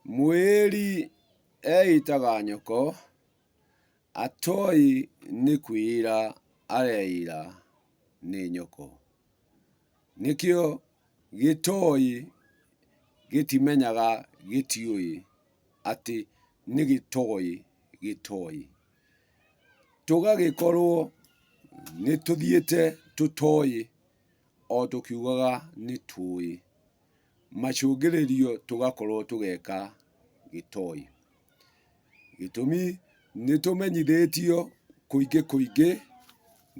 Mwĩri eitaga nyoko, atoĩ nĩ kwĩira areira nĩ nyoko. Nĩkĩo gĩtoĩ gĩtimenyaga gĩtiũĩ atĩ nĩ gĩtoĩ gĩtoĩ. Tũgagĩkorwo nĩ tũthiĩte tũtoĩ o tũkiugaga nĩ tũĩ. Macũngĩrĩrio tũgakorwo tũgeka gĩtoĩ. Gĩtũmi nĩ tũmenyithĩtio kũingĩ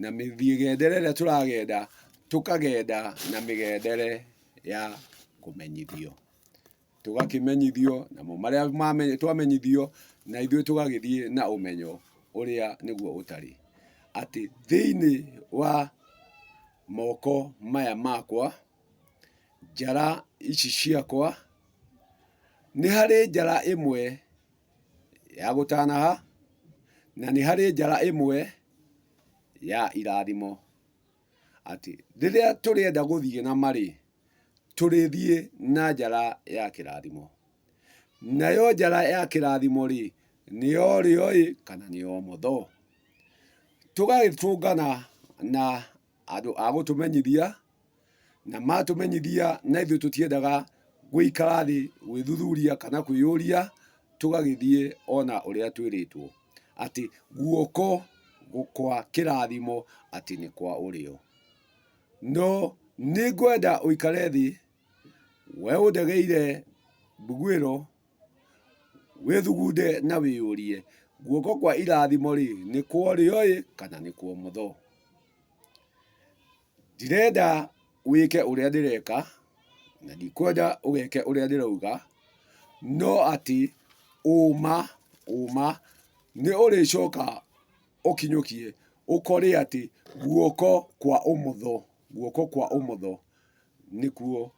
na mĩgendere ĩrĩa tũragenda tũkagenda na mĩgendere ya kũmenyithio. Tũgakĩmenyithio namo marĩa twamenyithio na ithuĩ tũgagĩthiĩ na ũmenyo ũrĩa nĩguo ũtarĩ. Atĩ thĩinĩ wa moko maya makwa, njara ici ciakwa, nĩ harĩ njara ĩmwe ya gũtanaha na nĩ harĩ njara ĩmwe ya irathimo. Atĩ rĩrĩa tũrĩenda gũthiĩ na marĩ, tũrĩthiĩ na njara ya kĩrathimo. Nayo njara ya kĩrathimo rĩ, nĩyo ũrĩo kana nĩyo ũmotho. Tũgagĩtũngana na andũ a gũtũmenyithia, na matũmenyithia na ithuĩ tũtiendaga gũikara thĩ gwĩthuthuria kana kwĩyũria, tũgagĩthiĩ ona ũrĩa twĩrĩtwo. Atĩ guoko kwa kĩrathimo atĩ nĩ kwa ũrĩo. No nĩ ngwenda ũikare thĩ, we ũndegeire mbugu ĩno, wĩthugunde na wĩyũrie, guoko kwa irathimo rĩ, nĩ kwa ũrĩo kana nĩ kwa ũmotho. Ndirenda wĩke ũrĩa ndĩreka, na ndikwenda ũgeke ũrĩa ndĩrauga, no atĩ ũma nĩ ũrĩcoka ũkinyũkie ũkore atĩ guoko kwa ũmotho nĩkuo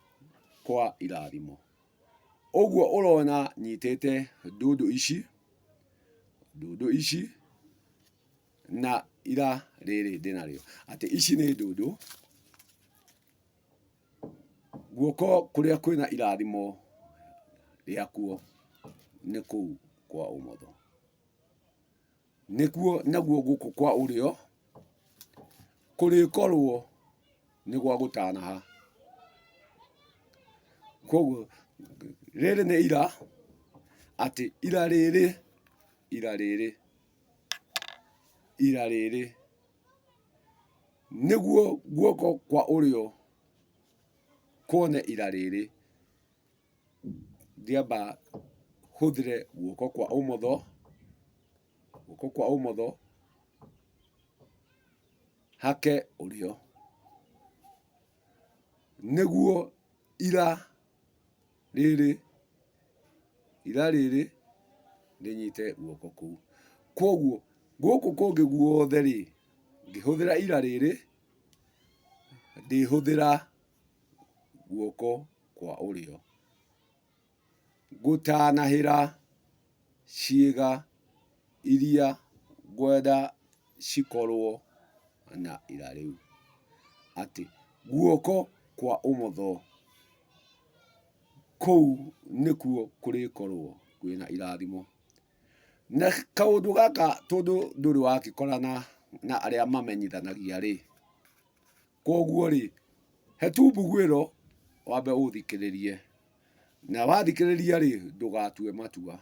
kwa irathimo. Ũguo ũrona nyitĩte ndũndũ ici na ira rĩrĩ ndĩnarĩo. Atĩ ici nĩ ndũndũ, guoko kũrĩa kwĩna irathimo rĩakuo nĩ kũu kwa ũmotho. Nĩkuo naguo gũkũ kwa ũrĩo kũrĩkorwo nĩ gwa gũtanaha. Koguo rĩrĩ nĩ ira, atĩ ira rĩrĩ nĩguo guoko kwa ũrĩo kuone ira rĩrĩ, ndiamba hũthĩre guoko kwa ũmotho hake ũrĩo, nĩguo ira rĩrĩ rĩnyite guoko kũu. Koguo gũkũ kũngĩ guothe rĩ, ngĩhũthĩra ira rĩrĩ, ndĩhũthĩra guoko kwa ũrĩo gũtanahĩra ciĩga iria ngwenda cikorwo na ira rĩu. Atĩ guoko kwa ũmotho kũu nĩkuo kũrĩkorwo kwĩna irathimo. Na kaũndũ gaka tondũ ndũrĩ wagĩkorana na arĩa mamenyithanagia rĩ, koguo rĩ, he tu mbugu ĩno wambe ũthikĩrĩrie, na wathikĩrĩria rĩ, ndũgatue matua,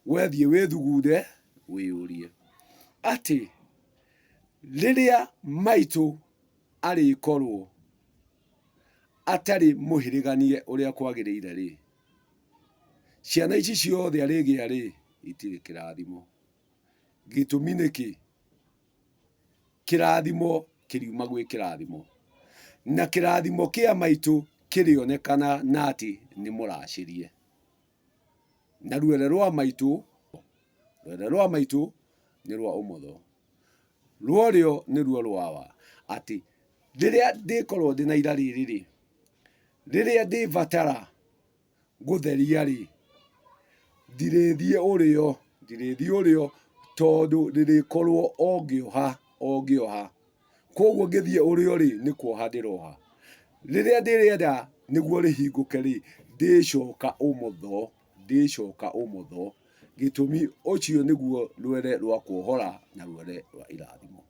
we thiĩ wĩthugunde wĩyũrie. Atĩ rĩrĩa maitũ arĩkorwo atarĩ mũhĩrĩganie ũrĩa kwagĩrĩire rĩ, ciana ici ciothe arĩgĩa rĩ, itirĩ kĩrathimo. Gĩtũmi nĩkĩ? Kĩrathimo kĩriuma gwĩ kĩrathimo, na kĩrathimo kĩa maitũ kĩrĩonekana na atĩ nĩ mũracĩrie. Na rwere rwa maitũ nĩ rwa ũmotho, rũrĩo nĩruo rwa wa. Atĩ rĩrĩa ndĩkorwo ndĩna ira rĩrĩ rĩ, rĩrĩa ndĩbatara gũtheria rĩ, ndirĩthiĩ ũrĩo tondũ rĩrĩkorwo o ngĩoha. Koguo ngĩthiĩ ũrĩo rĩ, nĩ kuoha ndĩroha. Rĩrĩa ndĩrenda nĩguo rĩhingũke rĩ, ndĩcoka ũmotho ndicoka umotho gitumi ucio niguo rwere rwa kuohora na rwere rwa irathimo,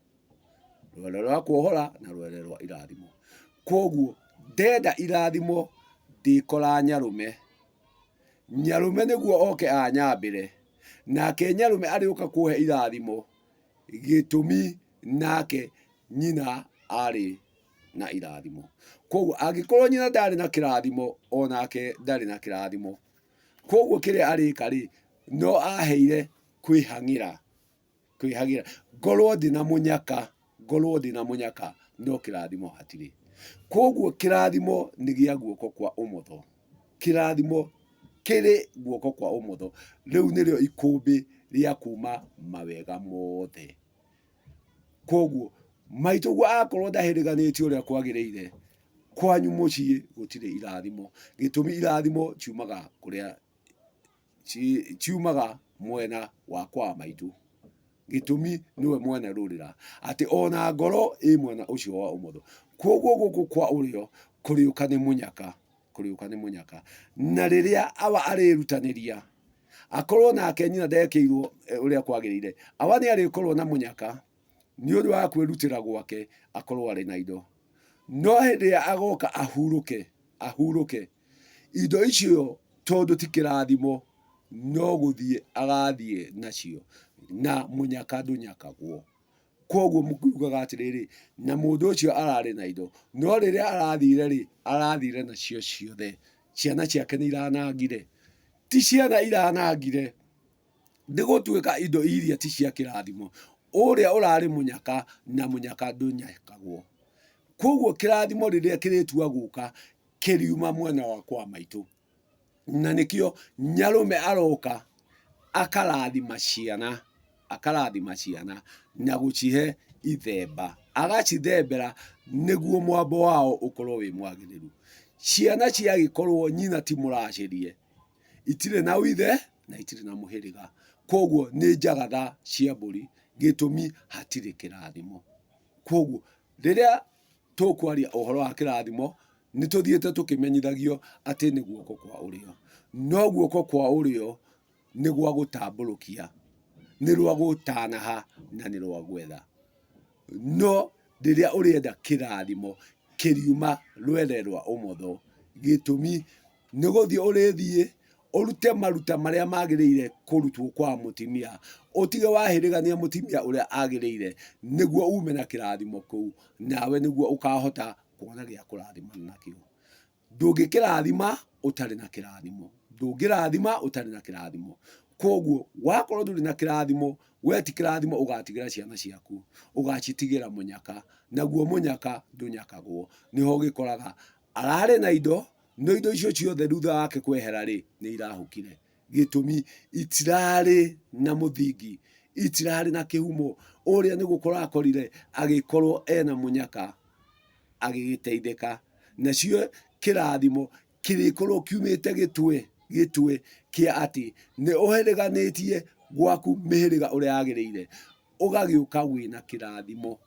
rwere rwa kuohora na rwere rwa irathimo. Koguo ndenda irathimo ndikora nyarume, nyarume niguo oke anyambire, nake nyarume ariuka kuhe irathimo gitumi nake nyina ari na irathimo. Koguo angikorwo nyina ndari na kirathimo onake ndari na kirathimo, koguo kiria arika ri no aheire kwihangira ngorwo ndina munyaka, ngorwo ndina munyaka no kirathimo hatiri. Koguo kirathimo ni gia guoko kwa umotho, kirathimo kiri guoko kwa umotho, riu nirio ikumbi ria kuma mawega mothe. Koguo maituguo akorwo ndahiriganitie uria kwagiriire, kwanyu mucii gutire irathimo, gitumi irathimo ciumaga mwena wa kwa maitu, gitumi niwe mwene rurira, ati ona ngoro i mwena ucio wa umotho. Koguo guku kwa urio kuriuka ni munyaka, kuriuka ni munyaka, na riria awa arirutaniria akorwo nake nyina ndekeirwo uria kwagiriire, awa ni arikorwo na munyaka ni undu wa kwirutira gwake akorwo ari na indo, no hindi agoka ahuruke indo icio tondu ti kirathimo no guthie agathie nacio na munyaka ndunyakagwo. Koguo mukiugaga atiriri na mundu ucio arari na indo, no riria arathire nacio ciothe, ciana ciake ni iranangire, ti ciana iranangire, ndigutwika indo iria ti cia kirathimo, uria urari munyaka na munyaka ndunyakagwo. Koguo kirathimo riria kiritua guka kiriuma mwena wa kwa maitu, na nikio nyarume aroka akarathima ciana na gucihe ithemba, agacithembera niguo mwambo wao ukorwo wi mwagiriru. Ciana ciagikorwo nyina ti muracirie, itire na withe na itire na muhiriga, koguo ni njagatha cia mburi gitumi hatire kirathimo. Koguo riria tukwaria uhoro wa kirathimo ni tuthiete tukimenyithagio ati ni guoko kwa urio, no guoko kwa urio ni gwa gutamburukia, ni rwa gutanaha na ni rwa gwetha. No riria urienda kirathimo kiriuma rwere rwa umotho, gitumi ni guthie urithie urute maruta maria magiriire kurutwo kwa mutimia, utige wahirigania mutimia uria agiriire niguo ume na kirathimo kuu, nawe niguo ukahota kuona gia kurathimana nakio. Ndungikirathima utari na kirathimo, ndungirathima utari na kirathimo. Koguo wakorwo nduri na kirathimo, we ti kirathimo ugatigira ciana ciaku, ugacitigira munyaka, naguo munyaka ndunyakagwo. Niho gikoraga arari na indo, no indo icio ciothe thutha wake kwehera ri ni irahukire, gitumi itirari na muthingi, itirari na kihumo. Uria ni gukora akorire agikorwo ena munyaka agigiteithika, nacio kirathimo kirikorwo kiumite gitwe kia ati ni uhiriganitie gwaku mihiriga uria agiriire, ugagiuka wina kirathimo.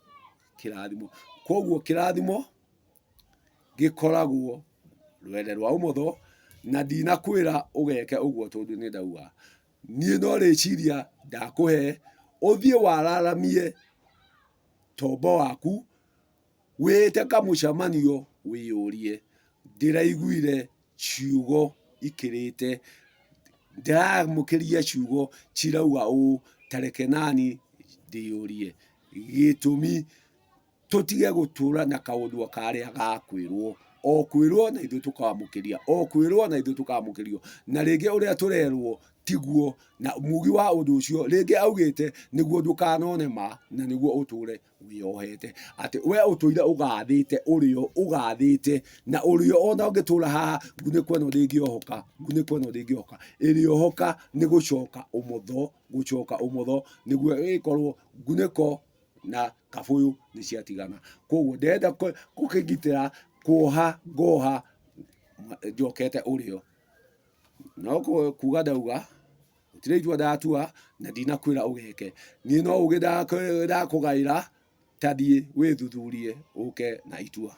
Koguo kirathimo gikoragwo rwere rwa umotho, na ndinakwira ugeke uguo tondu ni ndauga nie no riciria ndakuhe uthie wararamie tombo waku, wite kamucamanio wiyurie, ndiraiguire ciugo ikirite, ndiramukiria ciugo cirauga tareke nani ndiyurie, gitumi tutige gutura na kaundu karia gakwirwo, okwirwo na ithu tukamukiria, okwirwo na ithu tukamukirio, na ringi uria turerwo tiguo, na mugi wa undu ucio ringi augite niguo ndukanone ma na niguo uture wiyohete, ati we utuire ugathite urio ugathite, na urio ona ungitura haha nguniko no ndingiohoka, nguniko no ndingiohoka, iriohoka ni gucoka umotho, niguo ikorwo nguniko na kabuyu ni ciatigana. Koguo ndenda gukigitira ngoha njokete urio, no kuga ndauga utire itua ndatua na ndinakwira ugeke, ni no uge ndakugaira tathie withuthurie uke na itua.